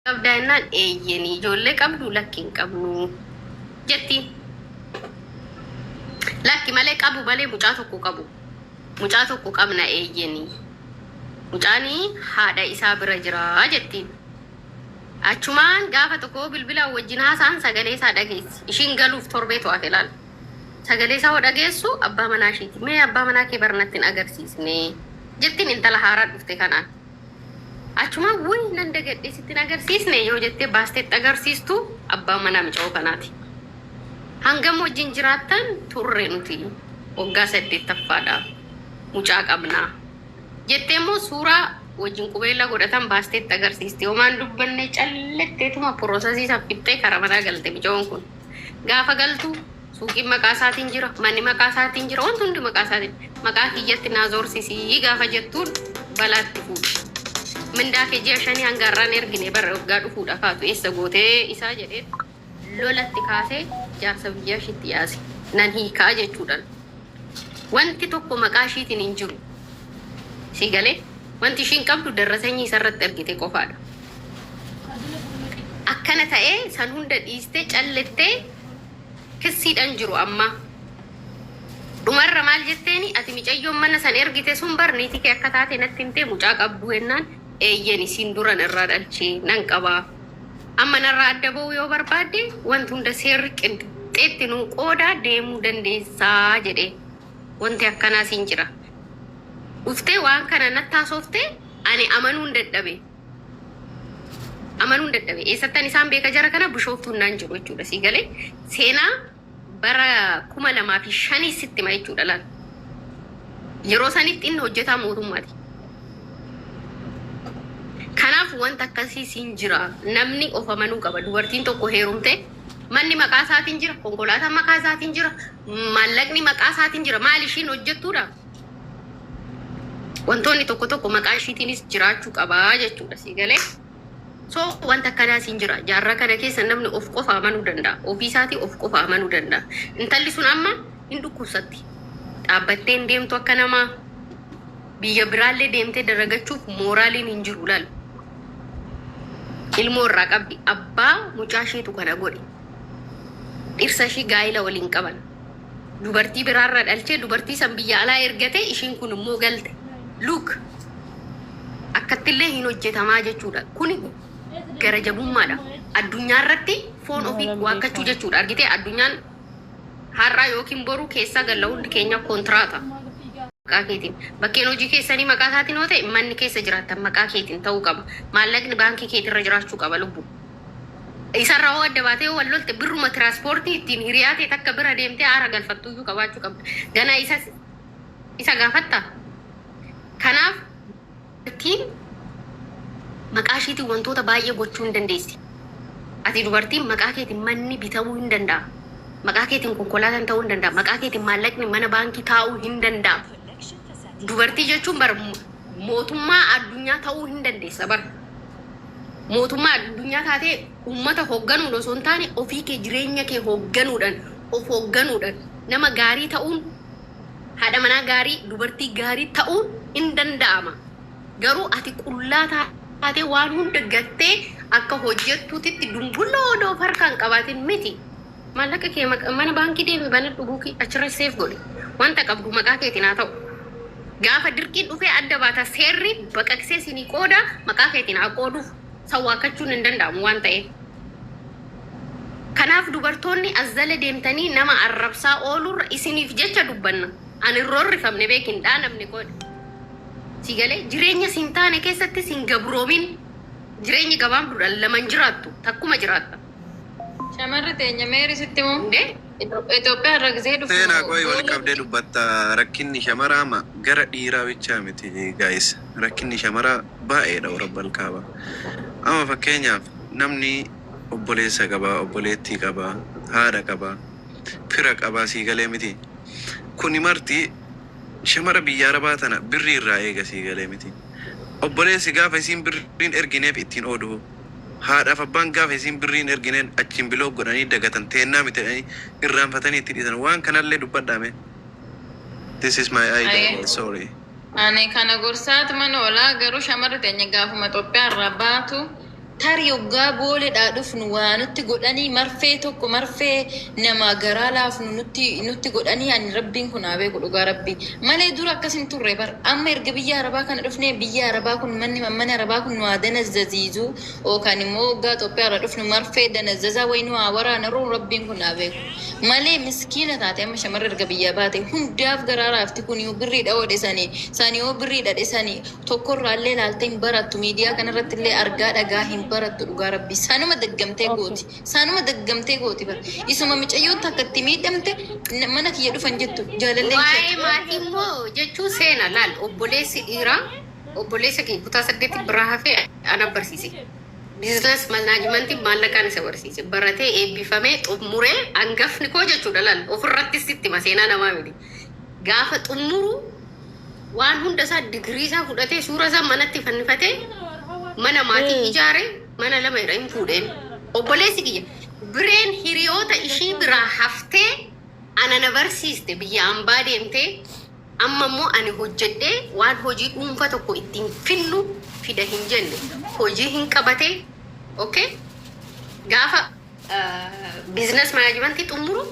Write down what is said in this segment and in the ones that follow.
Qabdaanaan eeyyanii ijoollee qabdu lakki hin qabnu jetti. Lakki malee qabu malee mucaa tokko qabu. Mucaa tokko qabna eeyyanii. Mucaanii haadha isaa bira jira jetti. Achumaan gaafa tokko bilbila wajjin haasaan sagalee isaa dhageessi. Ishiin galuuf torbee to'ate ilaala. Sagalee isaa dhageessu abbaa manaa ishiiti. Mee abbaa manaa kee barnatti hin agarsiisne jettiin intala haaraa dhufte kanaan. Achuma wuy nan dagadhee sitti agarsiisne yoo jettee baasteetti agarsiistu abbaa manaa mucaa kanaati. Hangam wajjin jiraattan turre nuti waggaa 8ffaadha. Mucaa qabnaa. Jettee immoo suuraa wajjin qubeella godhatan baasteetti agarsiiste. Homaan dubbanne calletteetuma piroosasii saffixxee karaa manaa galte mucaan kun. Gaafa galtu suuqiin maqaa isaatiin jira, manni maqaa isaatiin jira, wanti hundi maqaa isaatiin. Maqaa kiyyatti naa zoorsisii gaafa jettuun balaatti fuudhe. Mindaa kee ji'a 5 hangaarraan ergine bara waggaa dhufuudha kaatu eessa gootee isaa jedhee lolatti kaasee jaarsa biyyaa ishiitti yaase. Nan hiikaa jechuudhaan. Wanti tokko maqaa ishiitiin hin jiru. Si galee wanti ishiin qabdu darrasanyii isarratti ergite qofaadha. Akkana ta'ee san hunda dhiistee callettee kissiidhaan jiru amma. Dhumarra maal jetteeni ati micayyoon mana san ergite sun barniiti kee akka taate natti himtee mucaa qabdu hennaan eeyyen isin duran irraa dhalchee nan qabaa. Amma narraa adda ba'uu yoo barbaadde wanti hunda seerri qinxeetti nuu qoodaa deemuu dandeessaa jedhee wanti akkanaa siin jira. Dhuftee waan kana natti haasoftee ani amanuun dadhabe. Amanuun dadhabe. Eessattan isaan beeka jara kana bishooftuun naan jiru jechuudha si galee seenaa bara 2005 sitti ma jechuudha laal. Yeroo sanitti inni hojjetaa mootummaati. Kanaaf wanta akkasii siin jira. Namni of amanuu qaba. Dubartiin tokko heerumte manni maqaa isaatiin jira, konkolaataan maqaa isaatiin jira, maallaqni maqaa isaatiin jira. Maal ishiin hojjettuudha? Wantoonni tokko tokko maqaa ishiitiinis jiraachuu qabaa jechuudha si galee. So wanta akkanaa siin jira. Jaarraa kana keessa namni of qofa amanuu danda'a. Ofii isaatii of qofa amanuu danda'a. Intalli sun amma hin dhukkubsatti. Dhaabbattee hin deemtu akka namaa. Biyya biraallee deemtee daragachuuf mooraaliin hin jiru laal. Ilmoo irraa qabdi. Abbaa mucaa isheetu kana godhe. Dhirsa ishii gaa'ila waliin qaban. Dubartii biraarra dhalchee dubartii san biyya alaa ergate ishiin kun immoo galte. Luuk akkattillee hin hojjetamaa jechuudha. Kuni gara jabummaadha. Addunyaa irratti foon ofii waakkachuu jechuudha. Argitee addunyaan har'aa yookiin boru keessa galla hundi keenya kontiraata. Maqaa keetiin bakkeen hojii keessanii maqaa isaatiin yoo ta'e manni keessa jiraattan maqaa keetiin ta'uu qaba. Maallaqni baankii keetirra jiraachuu qaba lubbu. Isarraa hoo adda baatee wal lolte birruma tiraanspoortii ittiin hiriyaa ta'e takka bira deemtee aara galfattuyyuu qabaachuu qabda. Ganaa isa gaafatta. Kanaaf ittiin maqaa ishiitiin wantoota baay'ee gochuu hin dandeessi. Ati dubartiin maqaa keetiin manni bitamuu hin danda'a. Maqaa keetiin konkolaataan ta'uu hin danda'a. Maqaa keetiin maallaqni mana baankii taa'uu hin danda'a. Dubartii jechuun bara mootummaa addunyaa ta'uu hin dandeessa bara. Mootummaa addunyaa taatee uummata hoogganuun osoo hin taane ofii kee jireenya kee hoogganuudhaan of hoogganuudhaan nama gaarii ta'uun haadha manaa gaarii dubartii gaarii ta'uun hin danda'ama. Garuu ati qullaa taatee waan hunda gattee akka hojjettuutitti dumbulloo odoo harkaan qabaatin miti. Maallaqa kee mana baankii deemi bana dhuguuki achirra seef godhe. Wanta qabdu maqaa keetiin haa ta'u. Gaafa dirqiin dhufee adda baata seerri baqaqsee sinii qooda maqaa keetiin haa qooduuf sawwaakachuun hin danda'amu waan ta'eef. Kanaaf dubartoonni azzala deemtanii nama arrabsaa oolurra isiniif jecha dubbanna. Ani roorrifamne beekin dhaanamne qoode. Si galee jireenya siin taane keessatti siin gabroomin jireenyi gabaabduudhaan laman jiraattu takkuma jiraatta. Shamarri teenya meeri sitti moo? Itoophiyaa irra gisee dhufu. Seenaa qoy wal qabdee dubbatta rakkinni shamaraa ama gara dhiiraa bichaa miti gaa'is. Rakkinni shamaraa baay'eedha warabbal kaaba. Amma fakkeenyaaf namni obboleessa qabaa, obboleettii qabaa, haadha qabaa, fira qabaa sii galee miti. Kuni marti shamara biyya arabaa tana birrii irraa eega sii galee miti. Obboleessi gaafa isiin birriin ergineef ittiin ooduu. Haadhaaf abbaan gaafa isiin birriin ergineen achiin biloo godhanii dagatan teennaa miti irraanfatanii itti dhiisan waan kanallee dubbadhaame. This is my idea. Sorry. Ani kana gorsaatu mana oolaa garuu shamarri teenya gaafuma Itoophiyaa irraa baatu Tari yoggaa booleedhaa dhufnu waa nutti godhanii marfee tokko marfee nama garaa laafnu nutti godhanii ani rabbiin kun haa beeku dhugaa rabbii malee dura akkasin turre bar amma erga biyya arabaa kana dhufnee biyya arabaa kun manni arabaa kun waa danazzaziizu yookaan immoo waggaa Itoophiyaa irra dhufnu marfee danazzazaa wayinu waa waraana roon rabbiin kun haa beeku malee miskiina taate amma shamarra erga biyya baate hundaaf garaa laafti kun yoo birrii dhawadhisanii isaanii yoo birrii dhadhisanii tokkorraallee laaltee hin barattu miidiyaa kanarratti illee argaa dhagaa hin barattu dhugaa rabbii saanuma daggamtee gooti bar isuma micayyoo takkatti miidhamte mana kiyya dhufan jettu jaalallee waa'ee maatii immoo jechuu seena laal obboleessi dhiiraa obboleessa kee kutaa 8 biraa hafee ana barsiise biizines manaajimentii maallaqaan isa barsiise baratee eebbifamee xumuree hangafni koo jechuudha laal ofirratti sitti maseenaa namaa miti gaafa xumuru waan hunda isaa digirii isaa fudhatee suura isaa manatti fannifatee mana maatii ijaare mana lama irra hin fuudheen obboleessi kiyya bireen hiriyoota ishii biraa haftee ana na barsiiste biyya ambaa deemtee amma immoo ani hojjedhee waan hojii dhuunfaa tokko ittiin finnu fida hin jenne hojii hin qabatee okay gaafa biizines manaajimentii xumuru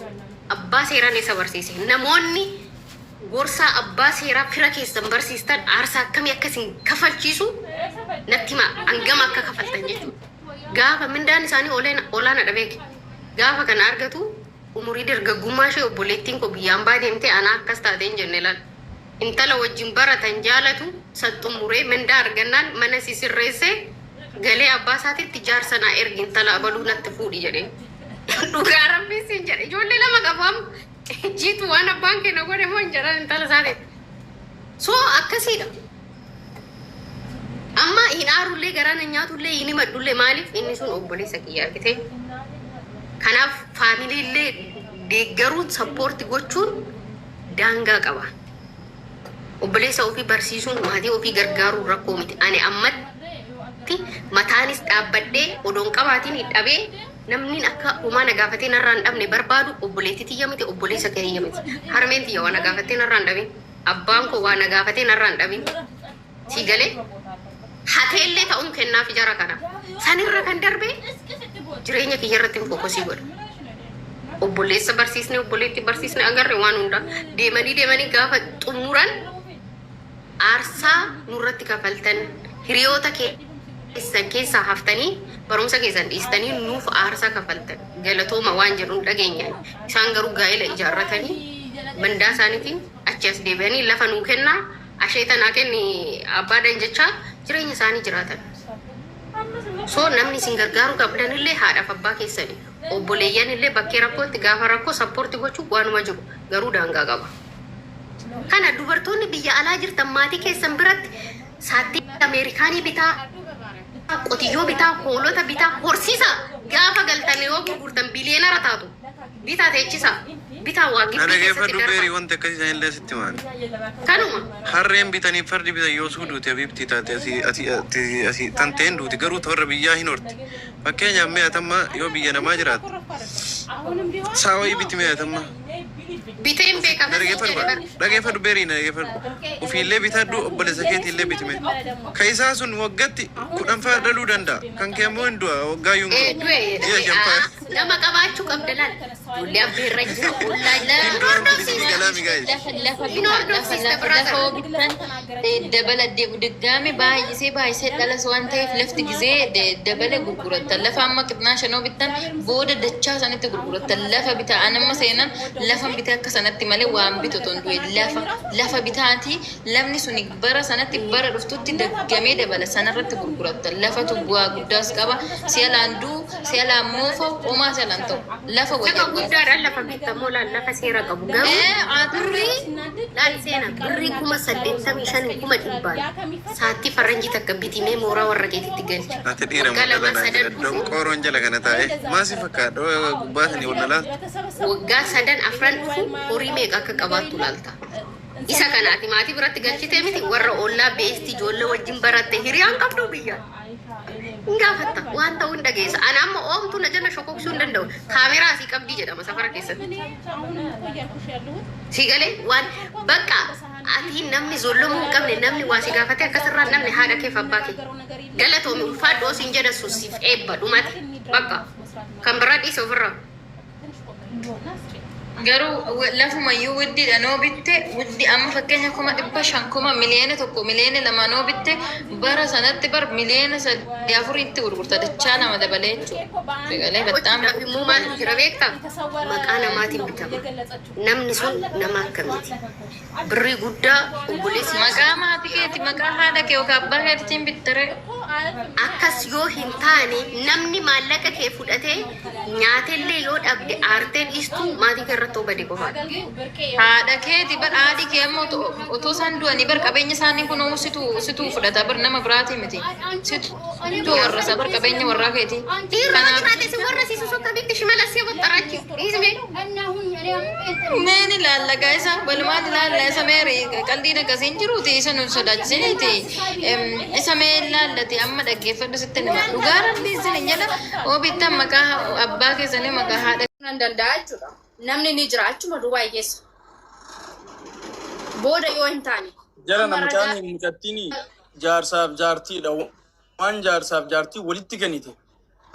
abbaa seeraan isa barsiise namoonni gorsaa abbaa seeraa fira keessan barsiistan aarsaa akkamii akkasiin kafalchiisu natti hima hangam akka kafaltan jechuudha. Gaafa mindaan isaanii olaana dhabeeke gaafa kana argatu umurii dargaggummaa ishee obboleettiin koo biyyaan deemtee ana akkas taateen jenne laal intala wajjin baratan jaalatu saxxumuree mindaa argannaan mana sisirreessee galee abbaa isaatiitti jaarsanaa ergi intala abaluu natti fuudhi jedhee dhugaa rabbii siin jedhe ijoollee lama qabaam jiitu waan abbaan keenya godhe moo hin jedhan intala isaatiitti soo akkasiidha. Amma hin aarullee garaan nyaatullee hin himadhullee maaliif inni sun obboleessa kiyya argite kanaaf faamiliillee deeggaruun sappoorti gochuun daangaa qaba obboleessa ofii barsiisuun maatii ofii gargaaruun rakkoo miti ani ammatti mataanis dhaabbadhee odoon qabaatiin hidhabee namni akka uumaa na gaafatee narraa hin dhabne barbaadu obboleetti tiyya miti obboleessa kiyya miti harmeen tiyya waa na gaafatee narraa hin dhabin abbaan koo waa na gaafatee narraa hin dhabin si galee hateellee ta'uun kennaaf jara kana sanirra kan darbe jireenya kiyya irratti fokusii godha obboleessa barsiisne obboleetti barsiisne agarre waan hunda deemanii gaafa xumuran aarsaa nurratti kafaltan hiriyoota keessan keessaa haftanii barumsa keessan dhiistanii nuuf aarsaa kafaltan galatooma waan jedhuun dhageenyaan isaan garuu gaa'ela ijaarratanii mandaa isaaniitiin achi as deebi'anii lafa nuu kennaa asheetanaa kenni abbaadan jechaa jireenya isaanii jiraatan. So namni isin gargaaru qabdan illee haadhaaf abbaa keessanii obboleeyyan illee bakkee rakkootti gaafa rakkoo sappoorti gochuu waanuma jiru garuu daangaa qaba. Kana dubartoonni biyya alaa jirtan maatii keessan biratti saattii Ameerikaanii bitaa qotiyyoo bitaa hoolota bitaa horsiisa gaafa galtan yoo gurgurtan biliyeenara taatu bitaa teechisa bitaa waa gibbii keessatti darba. Wanti akkasii isaan illee sitti maali? Kanuma. Harreen bitanii fardi bitan yoo suuduute bifti taate asii tanteen duuti garuu warra biyyaa hin horti. Fakkeenyaaf mee'atamma yoo biyya namaa jiraatu saawayii biti mee'atamma. Biteen beekama. Dhageeffadhu beeriin dhageeffadhu. Ofiillee bitadhu obboleessa keetiillee bitime. Ka isaa sun waggaatti 10 fa'aa dhaluu danda'a. Kan kee immoo hin du'a waggaa yuun du'e. Nama qabaachuu qabda laal. Ijoollee abbeerra jira dabala diggaame baay'isee dhalas waan ta'eef lafti gizee dabala gurguratan lafa amma qixnaa shanoo bittan booda dachaa sanitti gurguratan lafa bitaa anamma seenan lafa bitaa akka sanatti malee waan bitoton du'e lafa bitaati lamni suni bara sanatti bara dhuftutti daggamee dabala sanarratti gurguratan lafatu bu'aa guddaas qaba si'a laanduu si'a laammoofo homaa si'a laanta'u lafa wayyaa guddaadhaan lafa beekamoo lafa seera qabu garuu laal seena birrii 85,000 saatti faranjii takka bitimee mooraa warra keetitti galchi. Ati dhiira maqaa qooroon jala kana taa'e maasi fakkaadha gubbaatanii wal laata. Waggaa 3-4 dhufu horii meeqa akka qabaattu laalta. Isa kanaati maatii biratti galchitee miti warra ollaa beesti ijoollee wajjin baratte hiriyaan qabdu biyya. Ngaafatta waan ta'uu hin dhageessa. Ana amma oomtuu na jala shokoksuu hin danda'u. Kaameraa asii qabdii jedhama safara keessatti. Sigalee waan bakka ati namni zolomuu hin qabne namni waa si gaafate akkasirraa namni haadha kee fi abbaa kee galatoomi ulfaadhoo siin jedha suusiif eebba dhumate bakka kan biraa dhiise ofirraa. Garuu lafumayyuu widdiidha noo bitte widdi amma fakkeenya 500,000 miliyoona 1 miliyoona 2 noo bitte bara sanatti bar miliyoona 3-4 gurgurta dachaa nama dabalee jechuudha. Sagalee bataam. Immoo maal jira beektaa? Maqaa namaatiin bitama. Namni sun nama akkamiiti? Birrii guddaa obboleessi. Maqaa maatii keeti maqaa haadha kee yookaan abbaa keetiin bittere. Akkas yoo hin taane namni maallaqa kee fudhatee nyaatellee yoo dhabde aarteen istuu maatii kee irratti obade qofaadha. Haadha keeti bar haadhi kee ammoo otoo isaan du'anii bar qabeenya isaanii kun situu fudhata bar nama biraatii miti. Situu warra isaa bar qabeenya warraa keeti. Dhiirri taate si warra siisu sokka bitti shimala si waxxarachi. Dhiisme. Meen ilaalla isa walumaan ilaalla isa meeri qaldiin akkasiin jiruuti isa nun sodaachisiniiti. Isa mee ilaallati amma dhaggeeffadhu sitti nima dhugaa rabbii isin jala oobittan maqaa abbaa keessanii maqaa haadha. Nan danda'a jechuudha. Namni ni jira achuma Dubaay keessa. Booda yoo hin taane. Jara namichaan mucattiin jaarsaaf jaartiidha. Waan jaarsaaf jaartii walitti kennite.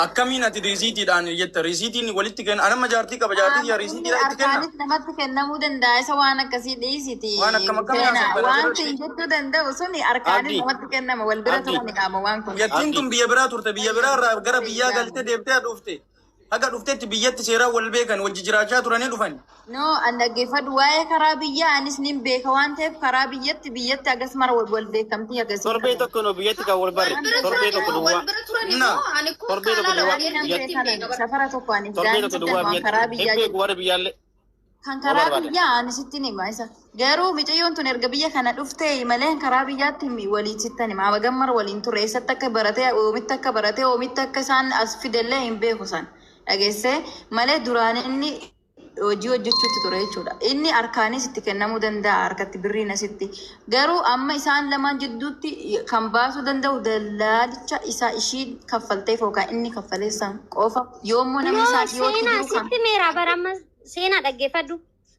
Akkamiin ati riisiitiidhaan jetta riisiitiin walitti kenna anama jaartii qaba jaartii yaa riisiitiidhaan itti kenna. Namatti kennamuu danda'a isa waan akkasii dhiisiti. Waan akkam akkamii waan ta'in jechuu danda'u suni harkaanis namatti kennama wal bira ta'uu ni qaama waan kun. Mucattiin kun biyya biraa turte biyya biraa irraa gara biyyaa galtee deebitee dhufte. Haga dhufteetti biyyatti seeraa wal beekan wal jiraachaa turanii dhufan. No an dhaggeeffadhu waa'ee karaa biyyaa anis nin beeka waan ta'eef karaa biyyatti agas mara wal beekamtii agasii. Torbee tokko no biyyatti kan wal barre torbee tokko duwwaa. Torbee tokko duwwaa. Safara tokko anis Torbee tokko duwwaa karaa biyyaa. Eebbee warra biyyaallee. Kan karaa biyyaa anis itti nima isa. Garuu mucayyoon tun erga biyya kana dhufte malee karaa biyyaatti waliin sittan hima. Abagamar waliin ture eessatti akka baratee oomitti akka isaan as fidellee hin beeku san. Dhageessee malee duraan inni hojii hojjechuutti ture jechuudha. Inni harkaanis itti kennamuu danda'a harkatti birriin asitti. Garuu amma isaan lamaan jidduutti kan baasuu danda'u dallaalicha isaa ishii kaffalteef yookaan inni kaffaleessan qofa yoommoo namni isaa dhiyootti jiru kan. Sitti meera baramma seenaa dhaggeeffadhu.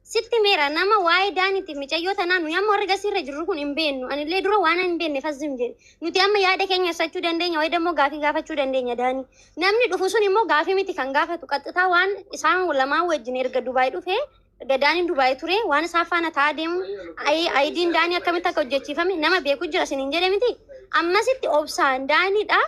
Sitti meera nama waa'ee daanitti micayyoota naannu yamma warri gasirra jirru kun hin beennu. Anillee dura waan hin beenne fazzim jedhe. Nuti amma yaada keenya ibsachuu dandeenya wayi dammoo gaafii gaafachuu dandeenya daani. Namni dhufu sun immoo gaafii miti kan gaafatu qaxxitaa waan isaan lamaan wajjin erga Dubaay dhufee erga daaniin Dubaay ture waan isaan faana ta'aa deemu ayidiin daanii akkamitti akka hojjechiifame nama beeku jira siniin jedhe miti. Ammasitti obsaan daaniidha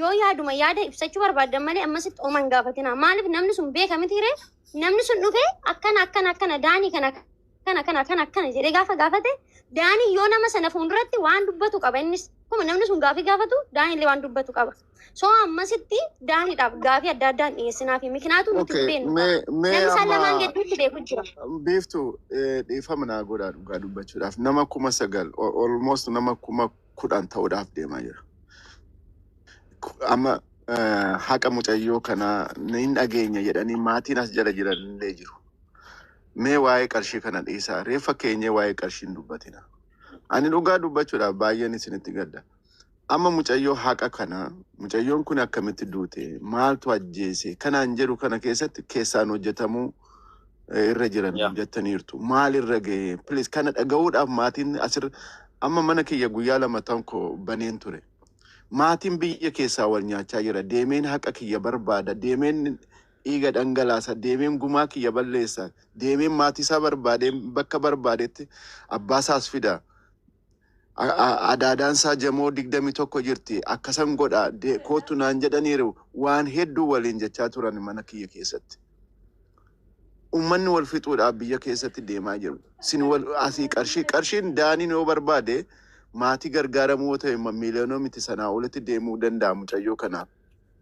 yoo yaaduma yaada ibsachuu barbaadan malee ammasitti ooman gaafatina. Maaliif namni sun beeka miti ree? Namni sun dhufee akkana daanii kana jedhee gaafate daanii yoo nama sana fuulduratti waan dubbatu qaba innis kuma namni sun gaafii gaafatu daaniillee waan dubbatu qaba. So ammasitti daaniidhaaf gaafii adda addaan dhiyeessinaa fi mikinaatu nuti beeknu. Namni isaan lamaan gidduutti beeku jira. Beeftu dhiifama naa godhaa dhugaa dubbachuudhaaf nama 9,000 almost nama 10,000 ta'uudhaaf deemaa jira. Amma haqa mucayyoo kana hin dhageenya jedhanii maatiin as jala jiran illee jiru. Mee waa'ee qarshii kana dhiisaa reeffa keenya waa'ee qarshii hin dubbatina. Ani dhugaa dubbachuudhaaf baay'een isinitti gadda. Amma mucayyoo haqa kana mucayyoon kun akkamitti duute maaltu ajjeese kanaan jedhu kana keessatti keessaan hojjetamuu irra jiran jettaniirtu. Maal irra ga'e please kana dhaga'uudhaaf maatiin asirra amma mana kiyya guyyaa 2 tanko baneen ture. Maatiin biyya keessaa wal nyaachaa jira. Deemeen haqa kiyya barbaada. Deemeen dhiiga dhangalaasa. Deemeen gumaa kiyya balleessa. Deemeen maatii isaa barbaade bakka barbaadetti abbaasaas fida. Adaadaan isaa jamoo 21 jirti. Akkasan godha. Kootu naan jedhaniiru waan hedduu waliin jechaa turan mana kiyya keessatti. Uummanni wal fixuudhaaf biyya keessatti deemaa jiru. Sin wal asii qarshiin daaniin yoo barbaade maatii gargaaramuu ta'e miiliyoonoo miti sanaa olitti deemuu danda'a mucayyoo kanaaf.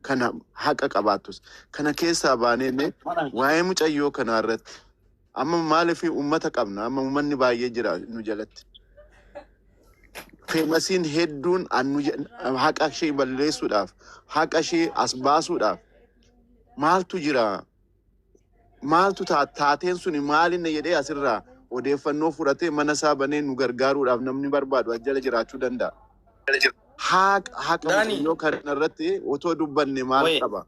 Kana haqa qabaatus. Kana keessaa baanee waa'ee mucayyoo kanaa irratti amma maaliif uummata qabna amma uummanni baay'ee jira nu jalatti. Feemasiin hedduun haqa ishee balleessuudhaaf haqa ishee as baasuudhaaf maaltu jira? Maaltu taateen suni maalinna jedhee asirraa odeeffannoo fudhatee mana isaa banee nu gargaaruudhaaf namni barbaadu ajjala jiraachuu danda'a. Haqa mucayyoo kana irratti otoo dubbanne maal qaba?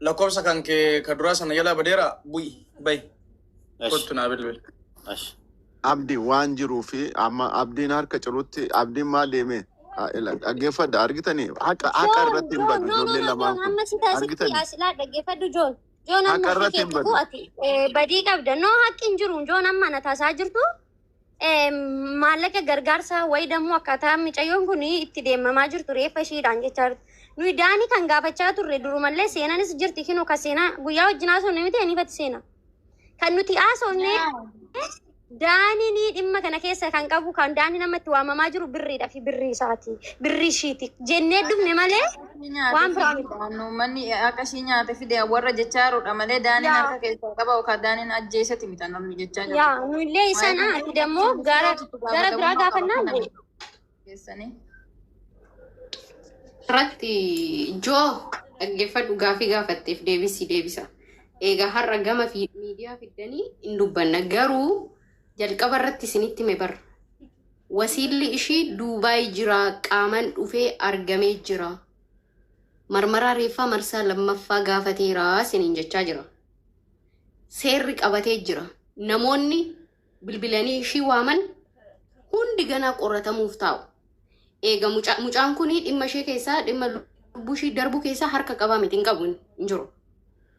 Lakkoofsa kan kee ka duraa sana jalaa badeera bu'i bayi. Kottu naa bilbil. abdi waan jiruufi amma abdiin harka cirutti abdiin maal deeme dhaggeeffadha argitanii haqa irratti hin badu ijoollee lamaan kun amma sitaa sitti argitanii asilaa dhaggeeffadhu joon joon haqa amma irratti hin keetti badu ati badii qabda noo haqqi hin jiru joon amma na taasaa jirtu maallaqa gargaarsa wayi dammoo akkaataa mucayyoon kun itti deemamaa jirtu reeffa ishiidhaan jechaa jirtu nuyi daanii kan gaafachaa turre durumallee seenanis jirti kinoo ka seenaa guyyaa wajjin haasofne miti aniifatti seena kan nuti haasofne daanii ni dhimma kana keessa kan qabu kan daanii namatti waamamaa jiru birriidha fi birrii isaati birrii ishiiti jennee dhufne malee waan biraa miti. Manni akka ishii nyaate fide warra jechaa jirudha malee daaniin harka keessaa qaba yookaan daaniin ajjeesati miti namni jechaa jiru. Yaa nullee isaan ati dammoo gara biraa gaafannaan keessanii. Irratti joo dhaggeeffadhu gaafii gaafatteef deebisa. Egaa har'a gama miidiyaa fiddanii hin dubbanna garuu jalqaba irratti isinitti mee barra. Wasiilli ishii Duubaay jira qaaman dhufee argamee jira. Marmaraa reeffaa marsaa lammaffaa gaafateera isiniin jechaa jira. Seerri qabatee jira. Namoonni bilbilanii ishii waaman hundi ganaa qoratamuuf taa'u. Eega mucaan kun dhimma ishee keessaa dhimma lubbuu ishii darbuu keessaa harka qabaa miti hin qabu hin jiru.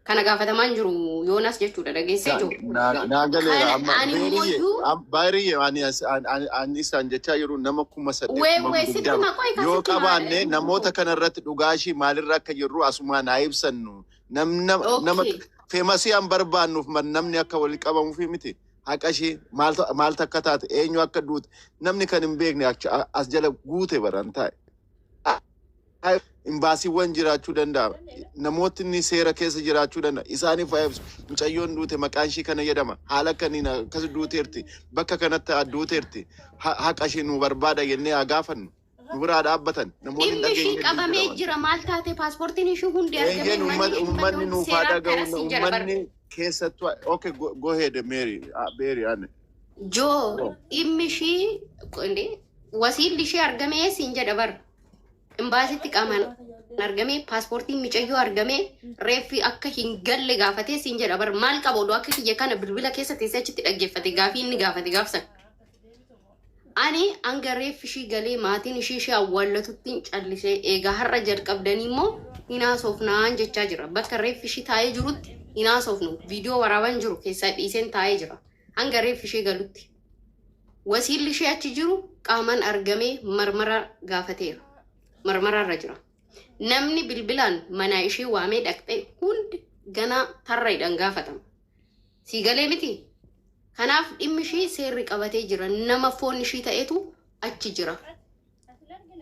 Kana gaafatamaan jiru Yoonas jechuudha dhageessee jiru. Naagaleera amma baay'ee ani isaan jechaa jiru nama 8,000 yoo qabaanne namoota kanarratti dhugaashii maalirra akka jirru asumaan haa ibsannu nama feemasii an barbaannuuf namni akka wali qabamuuf miti haqashii maaltu akka taate eenyu akka duute namni kan hin beekne as jala guute baran taa'e. Imbaasiiwwan jiraachuu danda'a. Namootni seera keessa jiraachuu danda'a. Isaaniif ibsu mucayyoon duute maqaan ishii kana jedhama. Haala kaniin akkas duuteerti. Bakka kanatti duuteerti. Haqa ishii nu barbaada jennee haa gaafannu. Nu biraa dhaabbatan. Dhimmi ishii qabamee jira maal taate paaspoortiin ishii hundi argamee uummanni nuuf haa dhaga'u. Uummanni keessattuu okay go ahead Mary Anne. Joo dhimmi ishii wasiilli ishii argamee siin jedha bara. Imbaasitti qaamaan argamee paaspoortiin mucayyoo argamee reeffi akka hin galle gaafatee siin jedha bara maal qaba oduu akka kiyya kana bilbila keessa teessee achitti dhaggeeffate gaafii inni gaafate gaafsan. Ani hanga reeffi ishii galee maatiin ishii awwaallatutti callisee eegaa har'a jalqabdanii immoo hinaasofnaan jechaa jira. Bakka reeffi ishii taa'ee jirutti hinaasofnu viidiyoo waraaban jiru keessaa dhiiseen taa'ee jira. Hanga reeffi ishii galutti. Wasiilli ishii achi jiru qaamaan argamee marmara gaafateera. Marmararra jira. Namni bilbilaan mana ishee waamee dhaqxee hundi ganaa tarraadhaan gaafatama. Si galee miti. Kanaaf dhimmi ishee seerri qabatee jira. Nama foon ishee ta'etu achi jira.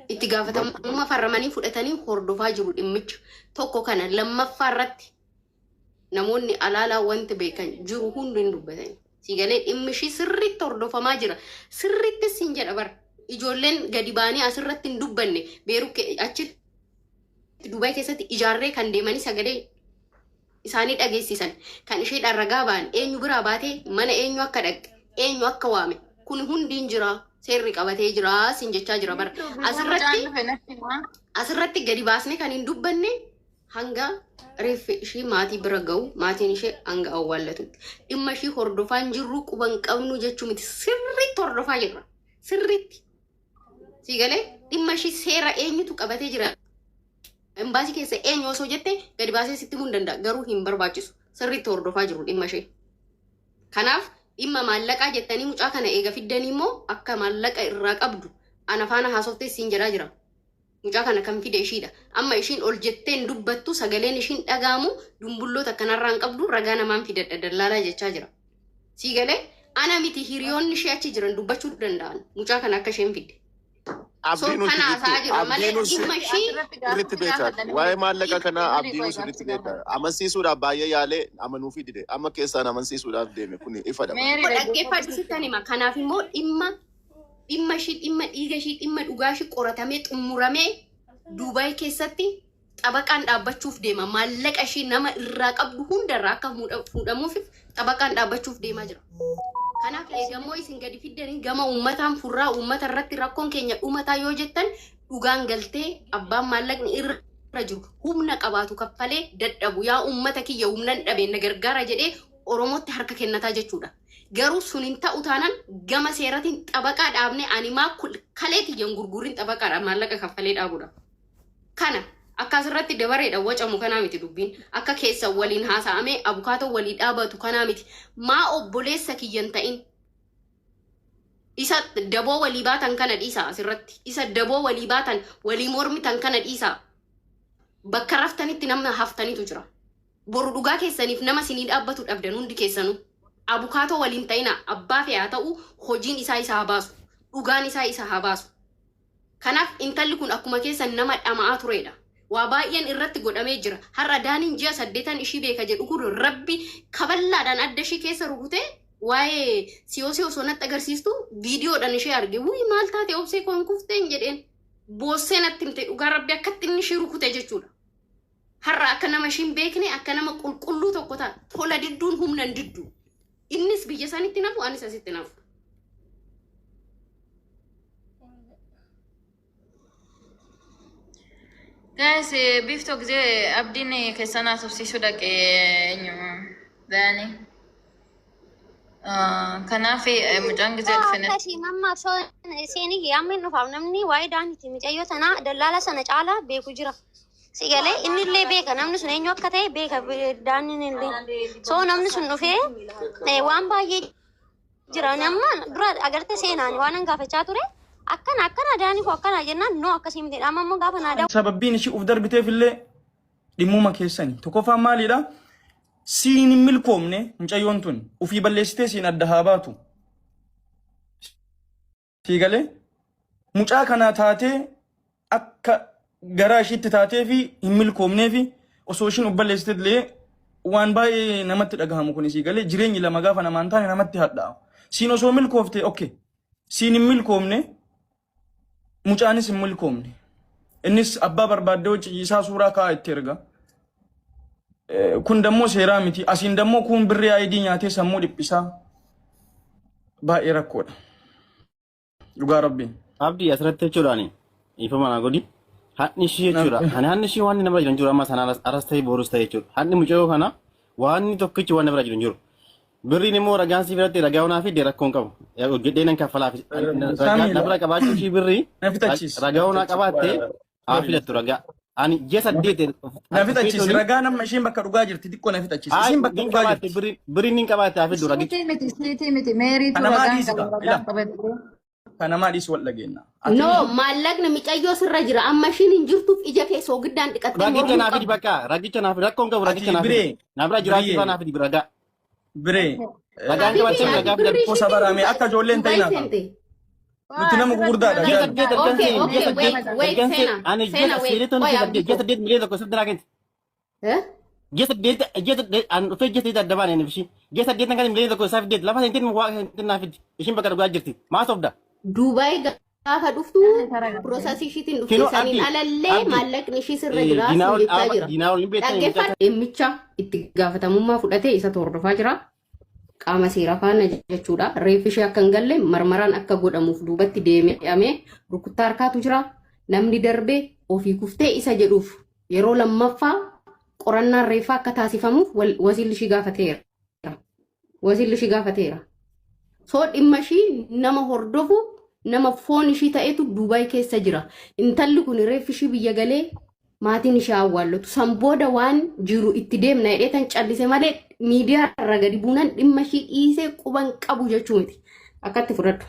Itti gaafatamummaa farramanii fudhatanii hordofaa jiru dhimmicha. Tokko kana lammaffaa irratti namoonni alaalaa wanti beekan jiru hundi hin dubbatani. Si galee dhimmi ishee sirriitti hordofamaa jira. Sirriitti siin jedha bara. Ijoolleen gadi baanii asirratti hin dubbanne beeru achitti Duubaay keessatti ijaarree kan deemanii sagalee isaanii dhageessisan kan isheedhaan ragaa ba'an eenyu biraa baatee mana eenyu akka dhaqxe eenyu akka waame kun hundi hin jira seerri qabatee jira siin jechaa jira bara asirratti gadi baasne kan hin dubbanne hanga reeffi ishii maatii bira ga'u maatiin ishee hanga awwaallatutti dhimma ishii hordofaan jirru quban qabnu jechuu miti sirriitti hordofaa jirra sirriitti. Si galee dhimma ishii seera eenyutu qabatee jira. Imbaasii keessa eenyu osoo jette gadi baasee sitti himuu danda'a garuu hin barbaachisu. Sirriitti hordofaa jiru dhimma ishee. Kanaaf dhimma maallaqaa jettanii mucaa kana eega fiddanii immoo akka maallaqa irraa qabdu ana faana haasoftee siin jedhaa jira. Mucaa kana kan fide ishiidha. Amma ishiin ol jettee hin dubbattu sagaleen ishiin dhagaamu dumbulloota akkanarraa hin qabdu ragaa namaan fidadha dallaalaa jechaa jira. Si galee ana miti hiriyoonni ishee achi jiran dubbachuu danda'an mucaa kana akka isheen fidde. Sirriitti beekaa. Waa'ee maallaqa kanaa abdiinuu sirriitti beekaa. Amansiisuudhaaf baay'ee yaalee amanuufii dide. Amma keessaan amansiisuudhaaf deeme kun ifadha. Dhaggeeffadhu sittan hima. Kanaaf immoo dhimma ishii dhimma dhiiga ishii dhimma dhugaa ishii qoratamee xumuramee Duubaay keessatti xabaqaan dhaabbachuuf deema. Maallaqa ishii nama irraa qabdu hundarraa akka fuudhamuuf xabaqaan dhaabbachuuf deemaa jira. Kanaaf eegamoo isin gadi fiddanii gama uummataan furraa uummata irratti rakkoon keenya dhumataa yoo jettan dhugaan galtee abbaan maallaqni irra jiru humna qabaatu kaffalee dadhabu yaa uummata kiyya humnan dhabeen na gargaara jedhee Oromootti harka kennataa jechuudha. garuu sun hin ta'u taanaan gama seeratiin xabaqaa dhaabne animaa kaleeti gurgurin xabaqaadha maallaqa kaffalee dhaabudha. Kana akkasirratti dabareedha wacamu kanaa miti dubbiin akka keessa waliin haasa'amee abukaatoo walii dhaabatu kanaa miti maa obboleessa kiyyan ta'in isa daboo walii baatan kana dhiisa asirratti isa daboo walii baatan walii mormitan kana dhiisa bakka raftanitti nama haftanitu jira boru dhugaa keessaniif nama sinii dhaabbatu dhabdan hundi keessanuu abukaatoo waliin ta'ina abbaa fe'aa ta'u hojiin isaa haa baasu dhugaan isaa haa baasu kanaaf intalli kun akkuma keessan nama dhama'aa turedha waa baay'een irratti godhamee jira har'a daaniin ji'a 8 ishii beeka jedhu kun rabbi kaballaadhaan adda ishii keessa rukutee waa'ee siyoosi osoo natti agarsiistu viidiyoodhaan ishee arge wuyi maal taate obsee koon kufteen jedheen boossee natti himte dhugaa rabbi akkatti inni ishii rukute jechuudha. Har'a akka nama ishiin beekne akka nama qulqulluu tokko ta'a tola didduun humnan didduu innis biyya isaanitti nafu anis asitti nafu. Guys, bifto ጊዜ abdiin keessan haasofsiisuu dhaqee Daani. Kanaaf mucaan ጊዜ dhufne. Akkasii mamma osoo seenii yaameen dhufaaf namni waa'ee daaniiti mucayyoo sanaa dallaala sana caalaa beeku jira. Sigalee inni illee beeka namni sun eenyu akka ta'e beeka daaniin illee. Soo namni sun dhufee waan baay'ee jira namma dura agarte seenaan waan an gaafachaa ture. akkana daani ko akkana jennaan no akkasii miti amma gaafa naadaa sababbiin ishii uf darbiteef illee dhimmuma keessanii tokkoffaan maalidha siin hin milkoomne mucayyoon tun ufii balleessitee siin adda haa baatu fiigalee mucaa kana taatee akka garaa ishiitti taatee fi hin milkoomnee fi osoo ishiin uf balleessitee illee waan baay'ee namatti dhagahamu kun fiigalee jireenyi lama gaafa namaan taane namatti hadhaa'u siin osoo milkoofte okay siin hin milkoomne mucaanis hin milkoomne innis abbaa barbaadde hojii isaa suuraa kaa'aa itti erga kun dammoo seeraa miti asiin dammoo kun birrii ID nyaatee sammuu dhiphisaa baay'ee rakkoodha dhugaa rabbiin abdii asirratti jechuudhaani ifa mana godhi hadni ishii jechuudha ani hadni ishii waan nama jiran jiru amma sanaan aras ta'e boorus ta'e jechuudha hadni mucayyoo kana waan tokkichi waan nama jiran jiru birriin immoo ragaan si biratti ragaa onaa fi rakkoon qabu gedheenan kaffalaaf nafira qabaachuu ishii birrii ragaa onaa qabaatte haa filattu ragaa ani ji'a 8 nafitachiis ragaa nama ishiin bakka dhugaa jirti xiqqoo nafitachiis isiin bakka dhugaa jirti birriin hin qabaatte haa fiddu ragichi miti meeriitu kanamaa dhiis wal dhageenya. No maallaqni micayyoo sirra jira amma ishiin hin jirtuuf ija keessoo giddaan dhiqattee ragicha naaf di bakka ragicha naaf rakkoon qabu ragicha naaf naaf jiraachuu fa naaf di ragaa biree ragaan qabaachuu ragaa fidatu ko sabarame akka ijoolleen ta'ina nuti nama gurguddaadha ani ji'a 8 miliyoona tokko sabdana kenti ji'a 8 an dhufee ji'a 8 adda baane nifishi ji'a 8 kan miliyoona tokko saaf deet lafa sentin waa sentin naaf ishiin bakka dhugaa jirti maa sobda Dubai gaafa dhuftu prosesii ishiitiin dhufte saniin alallee maallaqni ishii sirra jira jechaa jira. Dhaggeeffadhu dhimmicha itti gaafatamummaa fudhatee isa hordofaa jira. Qaama seeraa faana jechuudha. Reeffi ishee akka hin galle marmaraan akka godhamuuf duubatti deemee rukuttaa harkaatu jira. Namni darbee ofii kuftee isa jedhuuf yeroo lammaffaa qorannaan reeffaa akka taasifamuuf wasiilli ishii gaafateera. Wasiilli ishii gaafateera. So dhimma ishii nama hordofu nama foon ishii ta'etu Dubai keessa jira. Intalli kun reeffi ishii biyya galee maatiin ishee awwaallatu. San booda waan jiru itti deemna jedheetan callise malee miidiyaa irra gadi buunan dhimma ishii dhiisee quban qabu jechuu miti. Akkatti fudhadhu.